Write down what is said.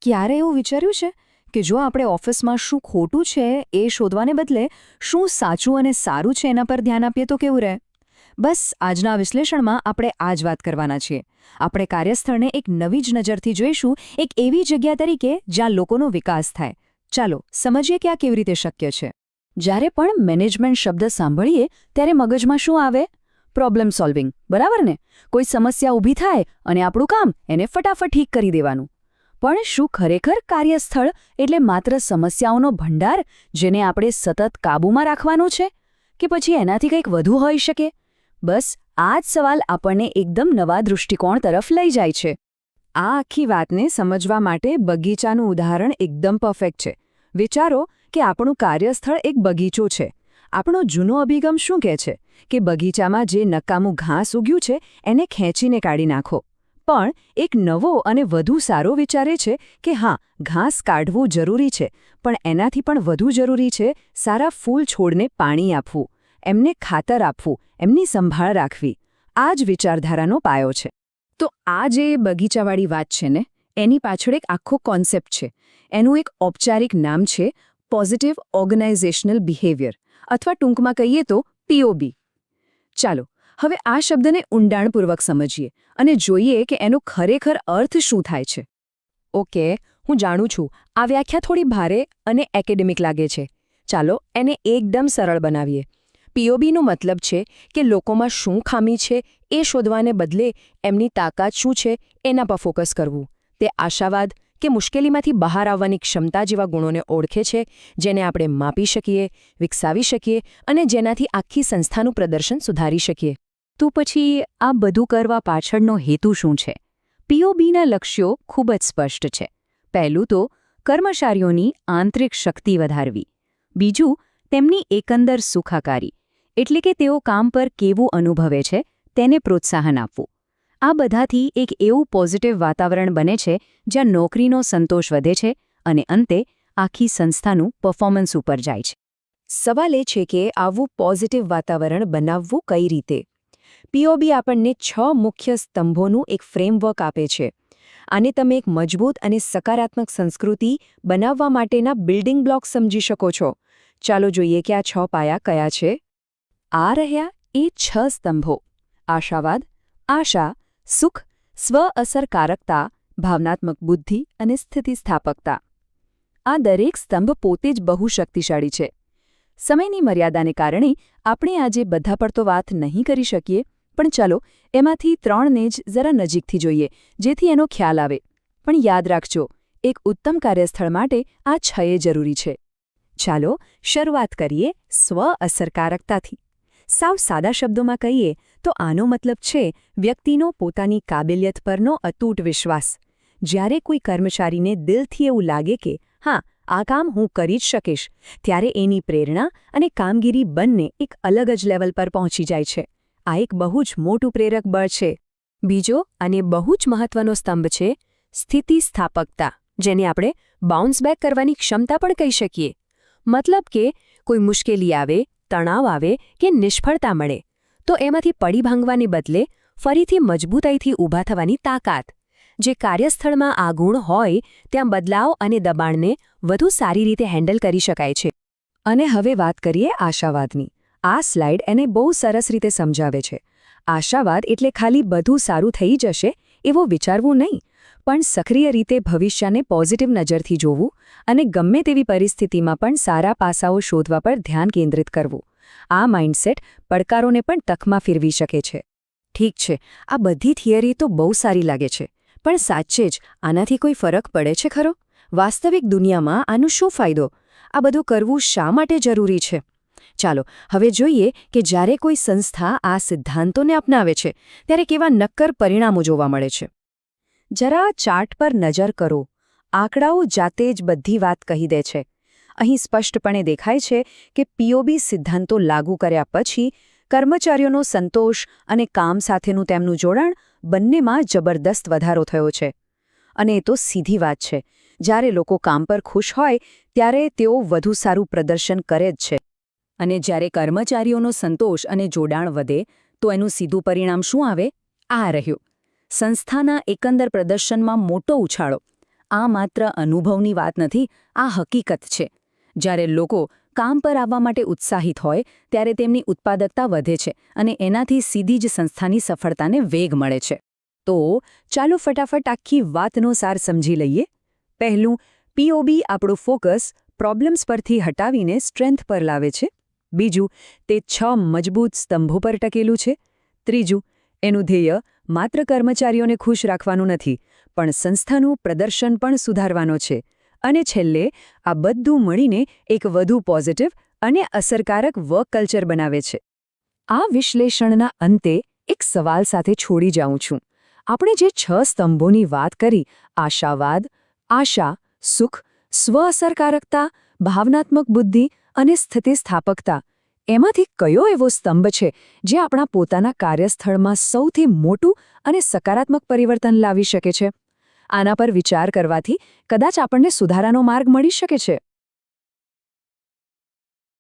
ક્યારે એવું વિચાર્યું છે કે જો આપણે ઓફિસમાં શું ખોટું છે એ શોધવાને બદલે શું સાચું અને સારું છે એના પર ધ્યાન આપીએ તો કેવું રહે? બસ આજના વિશ્લેષણમાં આપણે આ જ વાત કરવાના છીએ. આપણે કાર્યસ્થળને એક નવી જ નજરથી જોઈશું, એક એવી જગ્યા તરીકે જ્યાં લોકોનો વિકાસ થાય. ચાલો સમજીએ કે આ કેવી રીતે શક્ય છે. જ્યારે પણ મેનેજમેન્ટ શબ્દ સાંભળીએ ત્યારે મગજમાં શું આવે? પ્રોબ્લેમ સોલ્વિંગ, બરાબર ને? કોઈ સમસ્યા ઊભી થાય અને આપણું કામ એને ફટાફટ ઠીક કરી દેવાનું. પણ શું ખરેખર કાર્યસ્થળ એટલે માત્ર સમસ્યાઓનો ભંડાર જેને આપણે સતત કાબૂમાં રાખવાનો છે? કે પછી એનાથી કંઈક વધુ હોઈ શકે? બસ આ જ સવાલ આપણને એકદમ નવા દૃષ્ટિકોણ તરફ લઈ જાય છે. આ આખી વાતને સમજવા માટે બગીચાનું ઉદાહરણ એકદમ પરફેક્ટ છે. વિચારો કે આપણું કાર્યસ્થળ એક બગીચો છે. આપણો જૂનો અભિગમ શું કહે છે કે બગીચામાં જે નકામું ઘાસ ઉગ્યું છે એને ખેંચીને કાઢી નાખો. પણ એક નવો અને વધુ સારો વિચારે છે કે હા, ઘાસ કાઢવું જરૂરી છે, પણ એનાથી પણ વધુ જરૂરી છે સારા ફૂલ છોડને પાણી આપવું, એમને ખાતર આપવું, એમની સંભાળ રાખવી. આ જ વિચારધારાનો પાયો છે. તો આ જે બગીચાવાળી વાત છે ને, એની પાછળ એક આખો કોન્સેપ્ટ છે. એનું એક ઔપચારિક નામ છે પોઝિટિવ ઓર્ગેનાઇઝેશનલ બિહેવિયર, અથવા ટૂંકમાં કહીએ તો POB. ચાલો હવે આ શબ્દને ઊંડાણપૂર્વક સમજીએ અને જોઈએ કે એનો ખરેખર અર્થ શું થાય છે. ઓકે, હું જાણું છું આ વ્યાખ્યા થોડી ભારે અને એકેડેમિક લાગે છે. ચાલો એને એકદમ સરળ બનાવીએ. POBનો મતલબ છે કે લોકોમાં શું ખામી છે એ શોધવાને બદલે એમની તાકાત શું છે એના પર ફોકસ કરવું. તે આશાવાદ કે મુશ્કેલીમાંથી બહાર આવવાની ક્ષમતા જેવા ગુણોને ઓળખે છે, જેને આપણે માપી શકીએ, વિકસાવી શકીએ અને જેનાથી આખી સંસ્થાનું પ્રદર્શન સુધારી શકીએ. તો પછી આ બધું કરવા પાછળનો હેતુ શું છે? POBના લક્ષ્યો ખૂબ જ સ્પષ્ટ છે. પહેલું તો કર્મચારીઓની આંતરિક શક્તિ વધારવી. બીજું, તેમની એકંદર સુખાકારી, એટલે કે તેઓ કામ પર કેવું અનુભવે છે તેને પ્રોત્સાહન આપવું. આ બધાથી એક એવું પોઝિટિવ વાતાવરણ બને છે જ્યાં નોકરીનો સંતોષ વધે છે અને અંતે આખી સંસ્થાનું પરફોર્મન્સ ઉપર જાય છે. સવાલ એ છે કે આવું પોઝિટિવ વાતાવરણ બનાવવું કઈ રીતે? POB આપણને 6 મુખ્ય સ્તંભોનું એક ફ્રેમવર્ક આપે છે. આને તમે એક મજબૂત અને સકારાત્મક સંસ્કૃતિ બનાવવા માટેના બિલ્ડિંગ બ્લોક સમજી શકો છો. ચાલો જોઈએ કે આ 6 પાયા કયા છે. આ રહ્યા એ 6 સ્તંભો: આશાવાદ, આશા, સુખ, સ્વ-અસરકારકતા, ભાવનાત્મક બુદ્ધિ અને સ્થિતિસ્થાપકતા. આ દરેક સ્તંભ પોતે જ બહુ શક્તિશાળી છે. સમયની મર્યાદાને કારણે આપણે આજે બધા પર તો વાત નહીં કરી શકીએ, પણ ચાલો એમાંથી 3ને જ જરા નજીકથી જોઈએ, જેથી એનો ખ્યાલ આવે. પણ યાદ રાખજો, એક ઉત્તમ કાર્યસ્થળ માટે આ 6 જરૂરી છે. ચાલો શરૂઆત કરીએ સ્વ-અસરકારકતાથી. સાવ સાદા શબ્દોમાં કહીએ તો આનો મતલબ છે વ્યક્તિનો પોતાની કાબેલિયત પરનો અતૂટ વિશ્વાસ. જ્યારે કોઈ કર્મચારીને દિલથી એવું લાગે કે હા, આ કામ હું કરી જ શકીશ, ત્યારે એની પ્રેરણા અને કામગીરી બંને એક અલગ જ લેવલ પર પહોંચી જાય છે. આ એક બહુ જ મોટું પ્રેરક બળ છે. બીજો અને બહુ જ મહત્વનો સ્તંભ છે સ્થિતિસ્થાપકતા, જેને આપણે બાઉન્સ બેક કરવાની ક્ષમતા પણ કહી શકીએ. મતલબ કે કોઈ મુશ્કેલી આવે, તણાવ આવે કે નિષ્ફળતા મળે તો એમાંથી પડી ભાંગવાને બદલે ફરીથી મજબૂતાઈથી ઊભા થવાની તાકાત. જે કાર્યસ્થળમાં આ ગુણ હોય ત્યાં બદલાવ અને દબાણને વધુ સારી રીતે હેન્ડલ કરી શકાય છે. અને હવે વાત કરીએ આશાવાદની. આ સ્લાઇડ એને બહુ સરસ રીતે સમજાવે છે. આશાવાદ એટલે ખાલી બધું સારું થઈ જશે એવું વિચારવું નહીં, પણ સક્રિય રીતે ભવિષ્યને પોઝિટિવ નજરથી જોવું અને ગમે તેવી પરિસ્થિતિમાં પણ સારા પાસાઓ શોધવા પર ધ્યાન કેન્દ્રિત કરવું. આ માઇન્ડસેટ પડકારોને પણ તકમાં ફેરવી શકે છે. ઠીક છે, આ બધી થિયરી તો બહુ સારી લાગે છે, પણ સાચે જ આનાથી કોઈ ફરક પડે છે ખરો? વાસ્તવિક દુનિયામાં આનો શું ફાયદો? આ બધું કરવું શા માટે જરૂરી છે? ચાલો હવે જોઈએ કે જ્યારે કોઈ સંસ્થા આ સિદ્ધાંતોને અપનાવે છે ત્યારે કેવા નક્કર પરિણામો જોવા મળે છે. જરા ચાર્ટ પર નજર કરો. આંકડાઓ જાતે જ બધી વાત કહી દે છે. અહીં સ્પષ્ટપણે દેખાય છે કે POB સિદ્ધાંતો લાગુ કર્યા પછી કર્મચારીઓનો સંતોષ અને કામ સાથેનું તેમનું જોડાણ બંનેમાં જબરદસ્ત વધારો થયો છે. અને એ તો સીધી વાત છે. જ્યારે લોકો કામ પર ખુશ હોય ત્યારે તેઓ વધુ સારું પ્રદર્શન કરે જ છે. અને જ્યારે કર્મચારીઓનો સંતોષ અને જોડાણ વધે તો એનું સીધું પરિણામ શું આવે? આ રહ્યું. સંસ્થાના એકંદર પ્રદર્શનમાં મોટો ઉછાળો. આ માત્ર અનુભવની વાત નથી, આ હકીકત છે. જ્યારે લોકો કામ પર આવવા માટે ઉત્સાહિત હોય ત્યારે તેમની ઉત્પાદકતા વધે છે અને એનાથી સીધી જ સંસ્થાની સફળતાને વેગ મળે છે. તો ચાલો ફટાફટ આખી વાતનો સાર સમજી લઈએ. પહેલું, પીઓબી આપણું ફોકસ પ્રોબ્લેમ્સ પરથી હટાવીને સ્ટ્રેન્થ પર લાવે છે. બીજું, તે 6 મજબૂત સ્તંભો પર ટકેલું છે. ત્રીજું, એનું ધ્યેય માત્ર કર્મચારીઓને ખુશ રાખવાનું નથી, પણ સંસ્થાનું પ્રદર્શન પણ સુધારવાનો છે. અને છેલ્લે, આ બધું મળીને એક વધુ પોઝિટિવ અને અસરકારક વર્ક કલ્ચર બનાવે છે. આ વિશ્લેષણના અંતે એક સવાલ સાથે છોડી જાઉં છું. આપણે જે 6 સ્તંભોની વાત કરી, આશાવાદ, આશા, સુખ, સ્વ-અસરકારકતા, ભાવનાત્મક બુદ્ધિ અને સ્થિતિસ્થાપકતા, એમાંથી કયો એવો સ્તંભ છે જે આપણા પોતાના કાર્યસ્થળમાં સૌથી મોટું અને સકારાત્મક પરિવર્તન લાવી શકે છે? આના પર વિચાર કરવાથી કદાચ આપણને સુધારાનો માર્ગ મળી શકે છે.